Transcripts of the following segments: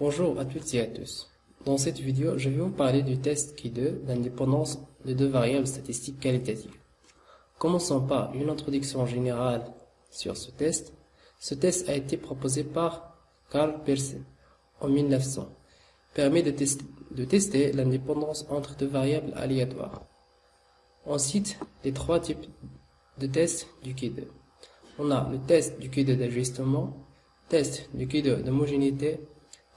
Bonjour à toutes et à tous. Dans cette vidéo, je vais vous parler du test Q2 d'indépendance de deux variables statistiques qualitatives. Commençons par une introduction générale sur ce test. Ce test a été proposé par Carl Pearson en 1900. Permet de tester l'indépendance entre deux variables aléatoires. On cite les trois types de tests du Q2. On a le test du Q2 d'ajustement, test du Q2 d'homogénéité,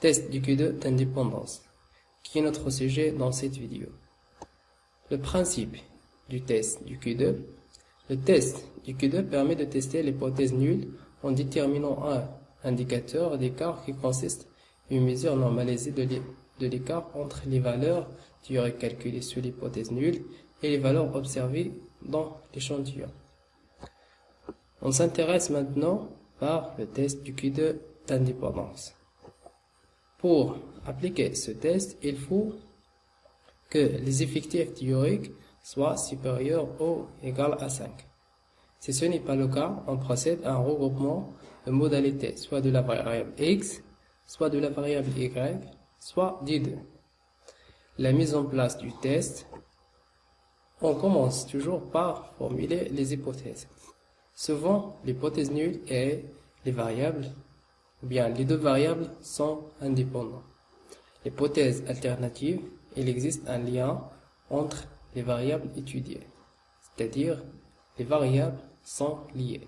test du Q2 d'indépendance, qui est notre sujet dans cette vidéo. Le principe du test du Q2. Le test du Q2 permet de tester l'hypothèse nulle en déterminant un indicateur d'écart qui consiste à une mesure normalisée de l'écart entre les valeurs théoriques calculées sous l'hypothèse nulle et les valeurs observées dans l'échantillon. On s'intéresse maintenant par le test du Q2 d'indépendance. Pour appliquer ce test, il faut que les effectifs théoriques soient supérieurs ou égaux à 5. Si ce n'est pas le cas, on procède à un regroupement de modalités, soit de la variable x, soit de la variable y, soit des deux. La mise en place du test, on commence toujours par formuler les hypothèses. Souvent, l'hypothèse nulle et les variables, ou bien les deux variables, sont indépendantes. L'hypothèse alternative, il existe un lien entre les variables étudiées, c'est-à-dire les variables sont liées.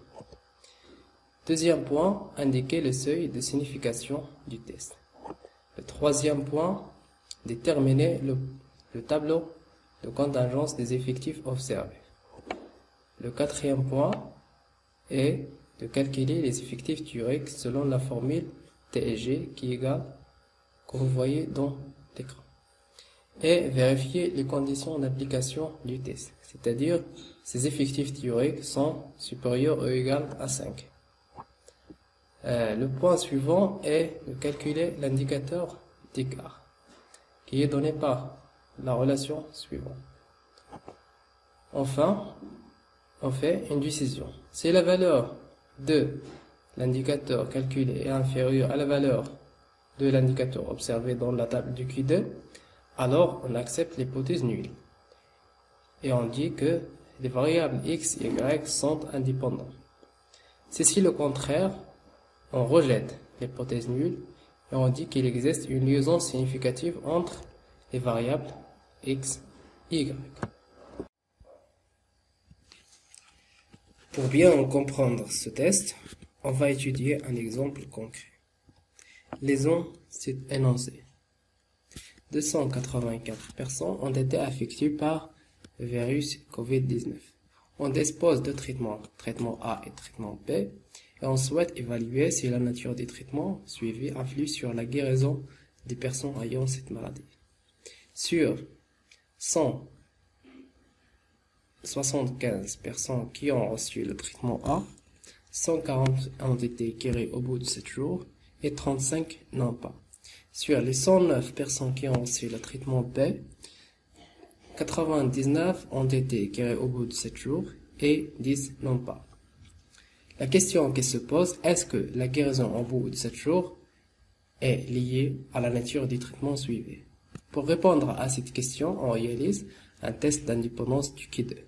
Deuxième point, indiquer le seuil de signification du test. Le troisième point, déterminer le tableau de contingence des effectifs observés. Le quatrième point est de calculer les effectifs théoriques selon la formule TEG qui est égale, comme vous voyez dans l'écran. Et vérifier les conditions d'application du test, c'est-à-dire ces effectifs théoriques sont supérieurs ou égaux à 5. Le point suivant est de calculer l'indicateur d'écart, qui est donné par la relation suivante. Enfin, on fait une décision. Si la valeur de l'indicateur calculé est inférieure à la valeur de l'indicateur observé dans la table du Q2, alors on accepte l'hypothèse nulle. Et on dit que les variables x et y sont indépendantes. Si c'est le contraire, on rejette l'hypothèse nulle et on dit qu'il existe une liaison significative entre les variables x et y. Pour bien comprendre ce test, on va étudier un exemple concret. Lésion énoncée. 284 personnes ont été affectées par le virus COVID-19. On dispose de traitement A et traitement B, et on souhaite évaluer si la nature des traitements suivis influe sur la guérison des personnes ayant cette maladie. Sur 175 personnes qui ont reçu le traitement A, 140 ont été guéries au bout de 7 jours et 35 n'ont pas. Sur les 109 personnes qui ont reçu le traitement B, 99 ont été guéries au bout de 7 jours et 10 n'ont pas. La question qui se pose, est-ce que la guérison au bout de 7 jours est liée à la nature du traitement suivi? Pour répondre à cette question, on réalise un test d'indépendance du Q2.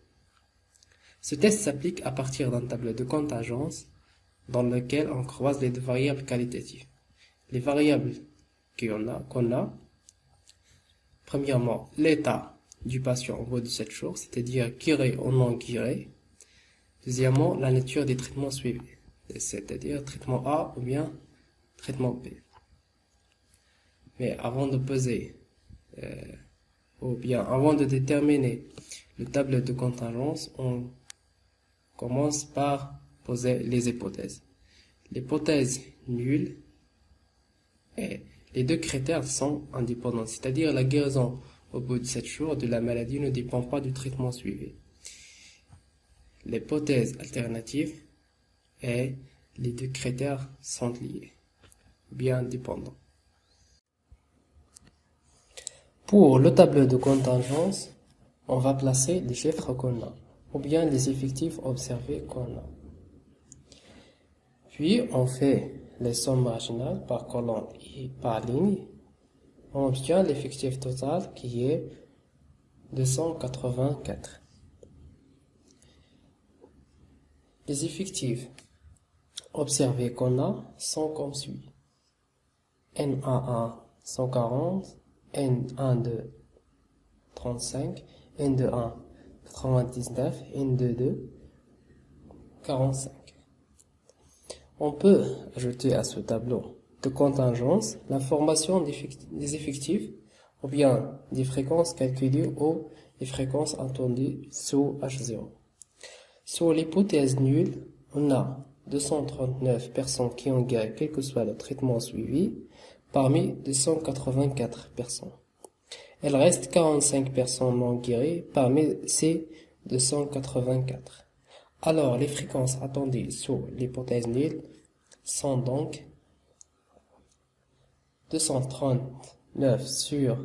Ce test s'applique à partir d'un tableau de contingence dans lequel on croise les deux variables qualitatives. Les variables qu'on a, premièrement, l'état du patient au bout de 7 jours, c'est-à-dire guéri ou non guéri. Deuxièmement, la nature des traitements suivis, c'est-à-dire traitement A ou bien traitement B. Mais avant de poser, ou bien avant de déterminer le tableau de contingence, on commence par poser les hypothèses. L'hypothèse nulle et les deux critères sont indépendants, c'est-à-dire la guérison au bout de 7 jours de la maladie ne dépend pas du traitement suivi. L'hypothèse alternative et les deux critères sont liés, bien dépendants. Pour le tableau de contingence, on va placer les chiffres qu'on a, ou bien les effectifs observés qu'on a. Puis on fait les sommes marginales par colonne et par ligne, on obtient l'effectif total qui est 284. Les effectifs observés qu'on a sont comme suit. N11 140, N12 35, N21 99, N22 45. On peut ajouter à ce tableau de contingence l'information des effectifs ou bien des fréquences calculées ou des fréquences attendues sous H0. Sur l'hypothèse nulle, on a 239 personnes qui ont guéri quel que soit le traitement suivi parmi 284 personnes. Il reste 45 personnes non guéries parmi ces 284. Alors, les fréquences attendues sur l'hypothèse nulle sont donc 239 sur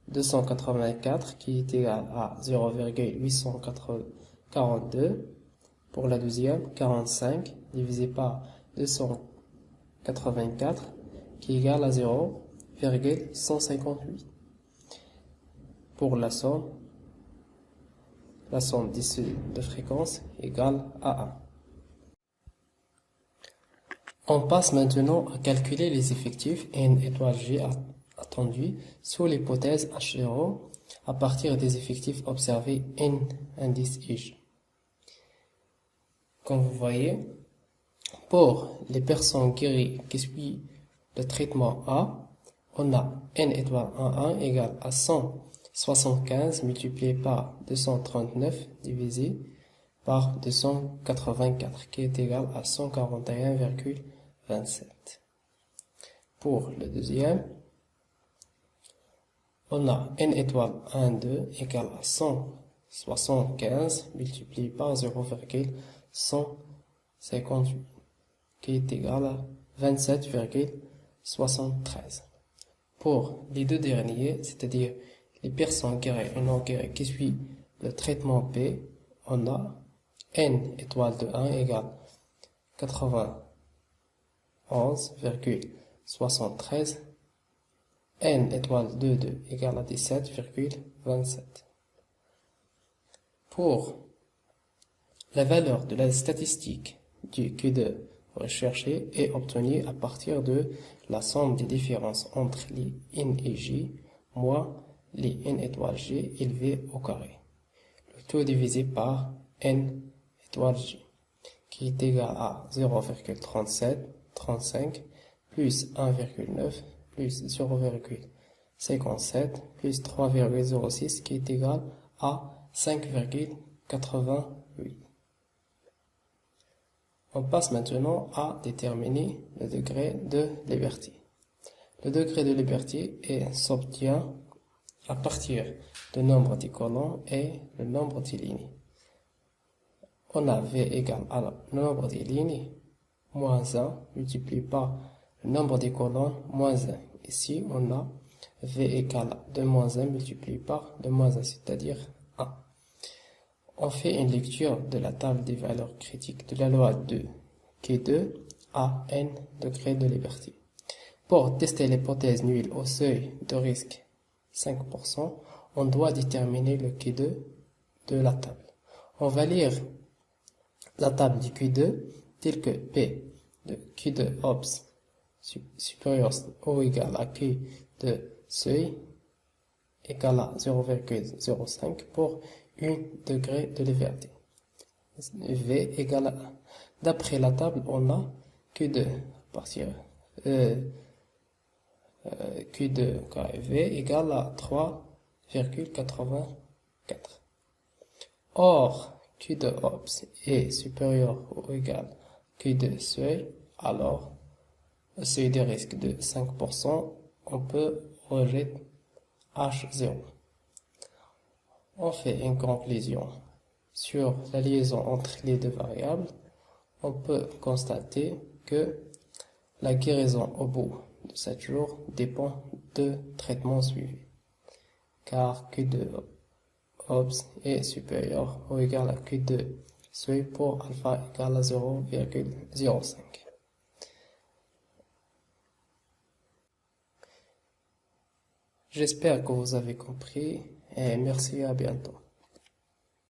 284 qui est égal à 0,842. Pour la deuxième, 45 divisé par 284 qui est égal à 0,158. Pour la somme de fréquences égale à 1. On passe maintenant à calculer les effectifs N étoile G attendus sous l'hypothèse H0 à partir des effectifs observés N indice Ig. Comme vous voyez, pour les personnes guéries qui suivent le traitement A, on a N étoile 1 égale à 175 multiplié par 239 divisé par 284 qui est égal à 141,27. Pour le deuxième, on a N étoile 2 égale à 175 multiplié par 0,158 qui est égal à 27,73. Pour les deux derniers, c'est-à-dire les personnes guéries et non guéries qui suivent le traitement P, on a N étoile de 1 égale 91,73, N étoile de 2 égale à 17,27. Pour la valeur de la statistique du Q2 recherché est obtenue à partir de la somme des différences entre les N et J moins les N étoile G élevées au carré. Le tout divisé par N étoile J, qui est égal à 0,35 plus 1,9 plus 0,57 plus 3,06 qui est égal à 5,88. On passe maintenant à déterminer le degré de liberté. Le degré de liberté s'obtient à partir du nombre des colonnes et le nombre des lignes. On a V égale à le nombre des lignes moins 1 multiplié par le nombre des colonnes moins 1. Ici, on a V égale à 2 moins 1 multiplié par 2 moins 1, c'est-à-dire 1. On fait une lecture de la table des valeurs critiques de la loi de Q2 à n degrés de liberté. Pour tester l'hypothèse nulle au seuil de risque 5%, on doit déterminer le Q2 de la table. On va lire la table du Q2 telle que P de Q2 OPS supérieur ou égal à Q de seuil égal à 0,05 pour 1 degré de liberté. V égale à 1. D'après la table, on a Q2 partir Q2 V égale à 3,84. Or, Q2 OPS est supérieur ou égal à Q2 seuil, alors au seuil de risque de 5%, on peut rejeter H0. On fait une conclusion sur la liaison entre les deux variables. On peut constater que la guérison au bout de 7 jours dépend de traitement suivi, car Q2 OPS est supérieur ou égal à Q2 seuil pour alpha égal à 0,05. J'espère que vous avez compris et merci et à bientôt.